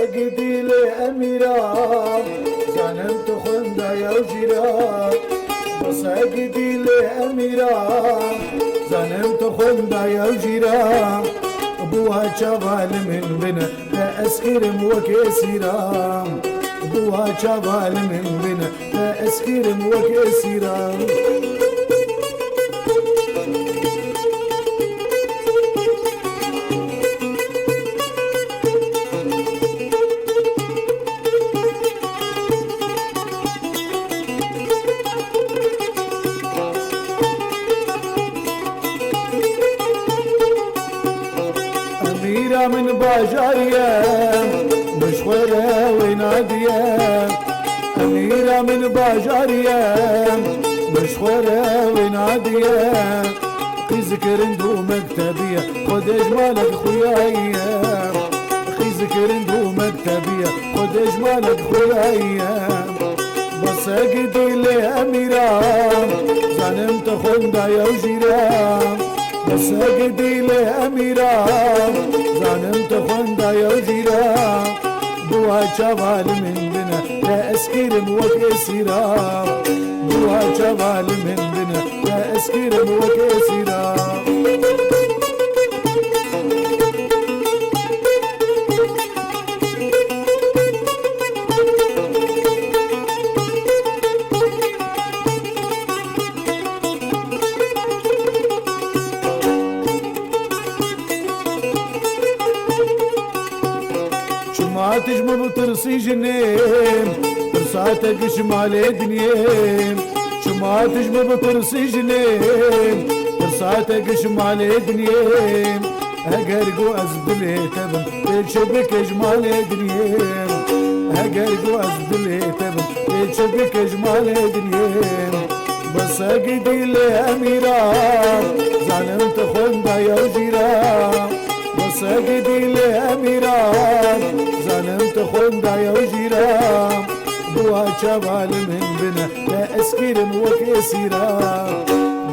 بساقدي لأميرة زانم تخندا يا وجيرا بساقدي لأميرة زانم تخندا يا وجيرا ابوها شغال من بنا تأسكرم وكسيرا ابوها شغال من بنا تأسكرم وكسيرا أميرة من باجارية مشغولة ونادية أميرة من باجارية مشغولة ونادية خي ذكرندو مكتبية خد اجمالك خويايا خي ذكرندو مكتبية خد اجمالك خويايا بساقدي لأميرة زانم تخندا يا وجيرا بساقدي لأميرة زانم تخندا يا وجيرا بوها شغال من بنا لا أسكرم وكسيرا بوها شغال من بنا لا أسكرم وكسيرا ما تجمع بترسي جنيم ترساتك شمال دنيم شما تجمع بترسي جنيم ترساتك شمال دنيم هقرقو أزبلي تبن تشبك جمال دنيم هقرقو أزبلي تبن تشبك جمال دنيم بساقدي لأميرة زانم تخندا يا وجيرا بساقدي لأميرة زانم تخندا يا وجيرا بوها شغال من بنا لا أسكرم وكسيرا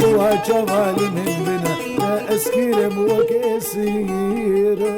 بوها شغال من بنا لا أسكرم وكسيرا